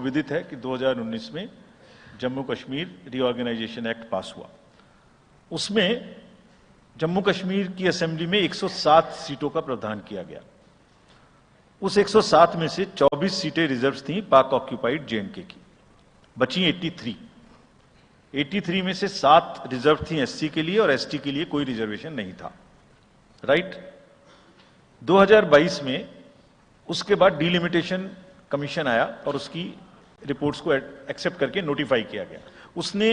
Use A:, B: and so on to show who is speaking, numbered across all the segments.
A: विदित है कि 2019 में Jammu Kashmir reorganisation act pass हुआ। उसमें जम्मू कश्मीर की असेंबली में 107 सीटों का प्रावधान किया गया। उस 107 में से 24 सीटें रिजर्व थीं पाक ऑक्यूपाइड जेएंडके की, बची 83 में से 7 रिजर्व थी एससी के लिए और एसटी के लिए कोई रिजर्वेशन नहीं था। राइट। 2022 में उसके बाद डिलिमिटेशन कमीशन आया और उसकी रिपोर्ट्स को एक्सेप्ट करके नोटिफाई किया गया। उसने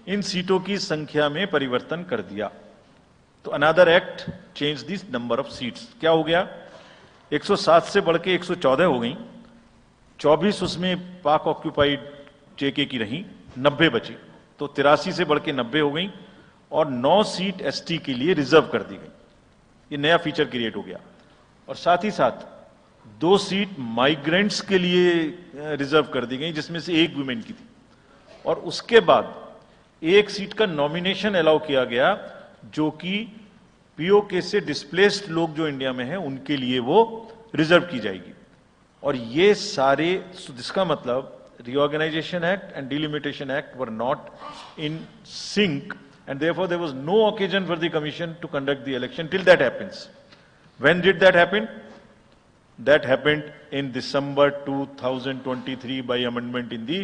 A: इन सीटों की संख्या में परिवर्तन कर दिया। तो another act change this number of seats. क्या हो गया? 107 से बढ़ के 114 हो गई, 24 उसमें पाक ऑक्यूपाइड जेके की रही, 90 बची, तो 83 से बढ़ के 90 हो गई और 9 सीट एसटी के लिए रिजर्व कर दी गई। ये नया फीचर क्रिएट हो गया। और साथ ही साथ 2 सीट माइग्रेंट्स के लिए रिजर्व कर दी गई, जिसमें से 1 वुमेन की थी। और उसके बाद 1 सीट का नॉमिनेशन अलाउ किया गया, जो कि पीओके से डिस्प्लेस्ड लोग जो इंडिया में हैं उनके लिए वो रिजर्व की जाएगी। और ये सारे, जिसका मतलब Reorganization Act and Delimitation Act were not in sync, and therefore there was no occasion for the Commission to conduct the election till that happens. When did that happen? That happened in December 2023 by amendment in the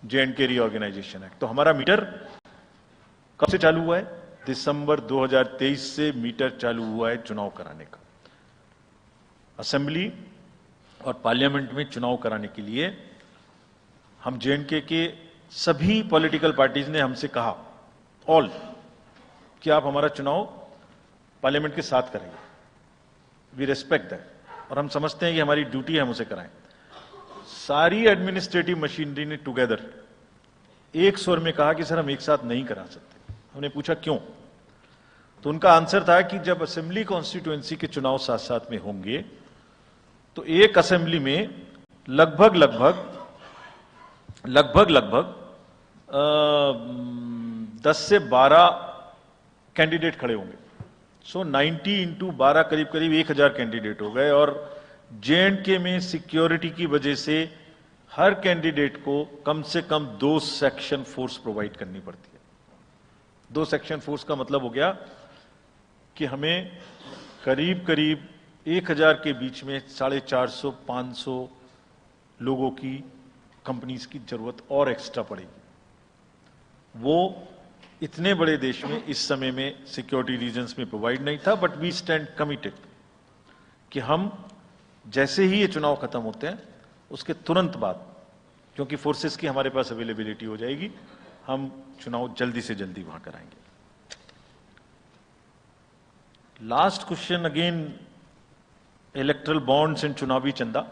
A: J&K Reorganization Act. तो हमारा metre कब से चालू हुआ है? दिसंबर 2023 से metre चालू हुआ है चुनाव कराने का। असेंबली और पार्लियामेंट में चुनाव कराने के लिए हम जेएंडके के सभी पॉलिटिकल पार्टीज ने हमसे कहा, ऑल, कि आप हमारा चुनाव पार्लियामेंट के साथ करेंगे। वी रेस्पेक्ट दैट और हम समझते हैं कि हमारी ड्यूटी है हम उसे कराएं। सारी एडमिनिस्ट्रेटिव मशीनरी ने टुगेदर एक स्वर में कहा कि सर हम एक साथ नहीं करा सकते। हमने पूछा क्यों? तो उनका आंसर था कि जब असेंबली कॉन्स्टिट्यूएंसी के चुनाव साथ साथ में होंगे तो एक असेंबली में लगभग 10 से 12 कैंडिडेट खड़े होंगे। सो 90 इंटू 12 करीब 1000 कैंडिडेट हो गए। और जेएंडके में सिक्योरिटी की वजह से हर कैंडिडेट को कम से कम 2 सेक्शन फोर्स प्रोवाइड करनी पड़ती है। 2 सेक्शन फोर्स का मतलब हो गया कि हमें करीब 1000 के बीच में 450-500 लोगों की, कंपनीज की जरूरत और एक्स्ट्रा पड़ेगी। वो इतने बड़े देश में इस समय में सिक्योरिटी रीजंस में प्रोवाइड नहीं था। बट वी स्टैंड कमिटेड कि हम जैसे ही ये चुनाव खत्म होते हैं उसके तुरंत बाद, क्योंकि फोर्सेस की हमारे पास अवेलेबिलिटी हो जाएगी, हम चुनाव जल्दी से जल्दी वहां कराएंगे। Last question again, erectile bonds and चुनावी चंदा।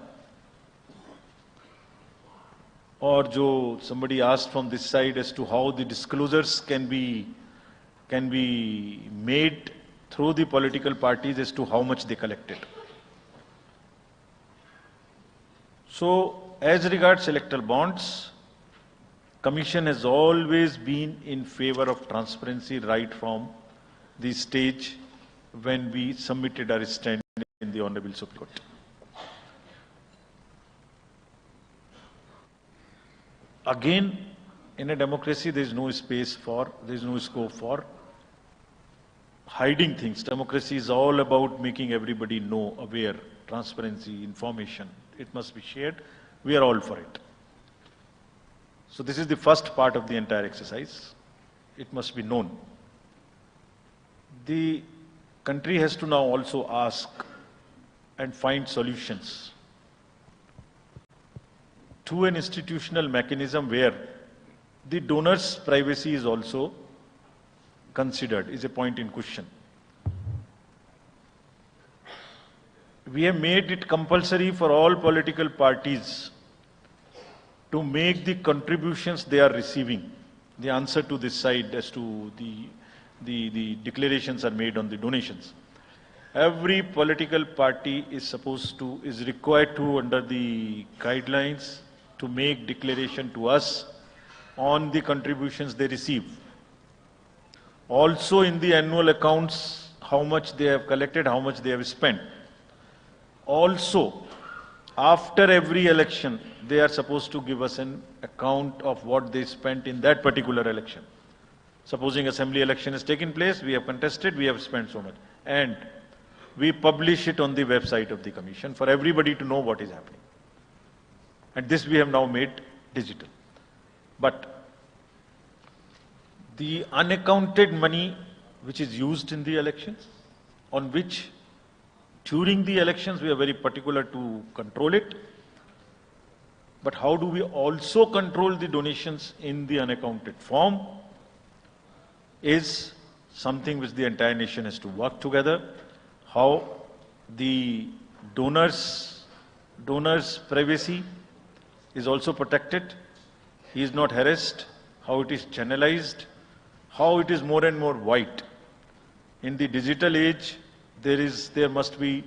A: और जो somebody asked from this side as to how the disclosures can be made through the political parties as to how much they collected. So as regards electoral bonds, Commission has always been in favor of transparency right from the stage when we submitted our stand in the Honorable Supreme Court. Again, in a democracy, there is no scope for hiding things. Democracy is all about making everybody know, aware, transparency, information. It must be shared. We are all for it. So this is the first part of the entire exercise. It must be known. The country has to now also ask and find solutions to an institutional mechanism where the donor's privacy is also considered, is a point in question. We have made it compulsory for all political parties to make the contributions they are receiving. The answer to this side as to the declarations are made on the donations. Every political party is required to, under the guidelines, to make declaration to us on the contributions they receive. Also in the annual accounts, how much they have collected, how much they have spent. Also, After every election, they are supposed to give us an account of what they spent in that particular election. Supposing assembly election has taken place, we have contested, we have spent so much. And we publish it on the website of the commission for everybody to know what is happening. And this we have now made digital. But the unaccounted money which is used in the elections, on which during the elections we are very particular to control it. But how do we also control the donations in the unaccounted form is something which the entire nation has to work together. How the donors' privacy is also protected. He is not harassed. How it is channelized. How it is more and more white. In the digital age, there must be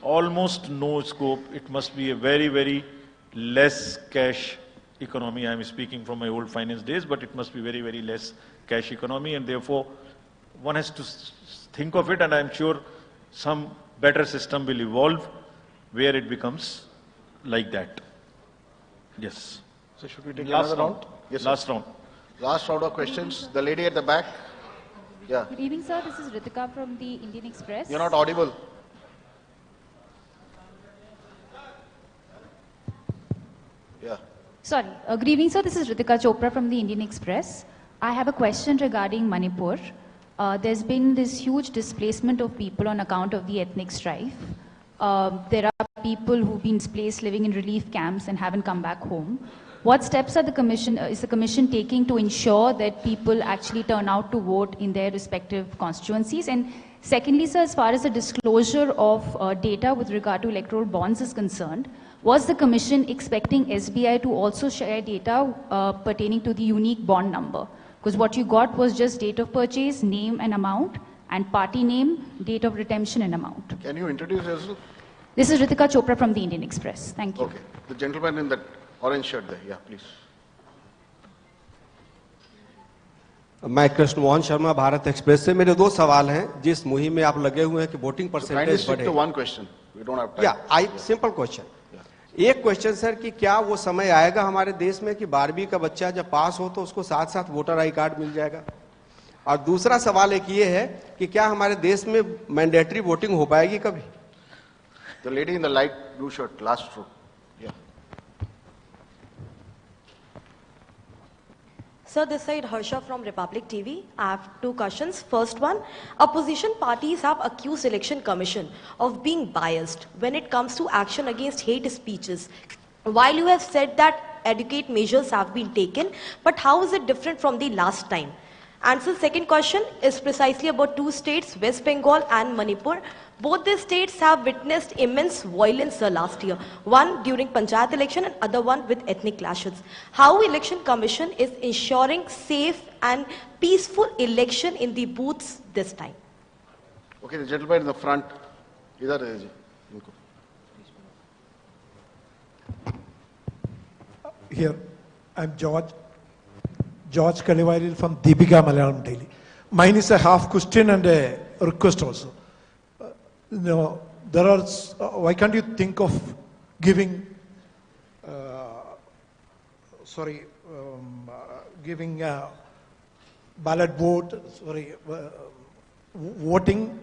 A: almost no scope. It must be a very, very less cash economy. I am speaking from my old finance days, but it must be very, very less cash economy, and therefore one has to think of it, and I am sure some better system will evolve where it becomes like that. Yes.
B: So should we take
A: Last
B: another
A: round?
B: round? Yes,
A: Last
B: sir.
A: round.
B: Last round of questions. The lady at the back. Yeah.
C: Good evening, sir. This is Ritika from the Indian Express.
B: You're not audible. Yeah.
C: Sorry. Good evening, sir. This is Ritika Chopra from the Indian Express. I have a question regarding Manipur. There's been this huge displacement of people on account of the ethnic strife. There are people who've been displaced living in relief camps and haven't come back home. What steps are is the commission taking to ensure that people actually turn out to vote in their respective constituencies? And secondly, sir, as far as the disclosure of data with regard to electoral bonds is concerned, was the commission expecting SBI to also share data pertaining to the unique bond number? Because what you got was just date of purchase, name and amount, and party name, date of redemption and amount.
B: Can you introduce yourself?
C: This is Ritika Chopra from the Indian Express. Thank you.
B: Okay. The gentleman in that orange shirt there. Yeah, please.
D: मैं Krishnamohan Sharma Bharat express से मेरे दो सवाल हैं जिस मुहिम में आप लगे हुए हैं कि voting
B: So kindly
D: percentage
B: stick
D: बढ़े
B: to one question. We don't have time.
D: या आई सिंपल क्वेश्चन एक क्वेश्चन सर कि क्या वो समय आएगा हमारे देश में कि 12वीं का बच्चा जब पास हो तो उसको साथ साथ वोटर आई कार्ड मिल जाएगा और दूसरा सवाल एक ये है कि क्या हमारे देश में मैंडेटरी वोटिंग हो पाएगी कभी
B: The lady in the light blue shirt, last row. Yeah.
E: Sir, this side Harsha from Republic TV. I have two questions. First one, opposition parties have accused Election Commission of being biased when it comes to action against hate speeches. While you have said that adequate measures have been taken, but how is it different from the last time? And so second question is precisely about two states, West Bengal and Manipur. Both these states have witnessed immense violence last year. One during Panchayat election and other one with ethnic clashes. How Election Commission is ensuring safe and peaceful election in the booths this time?
B: Okay, the gentleman in the front. Idhar hai ji. Inko.
F: Here, I'm George Kalivaril from Deepika Malayalam Daily. Mine is a half question and a request also. There are, why can't you think of giving, giving ballot vote, voting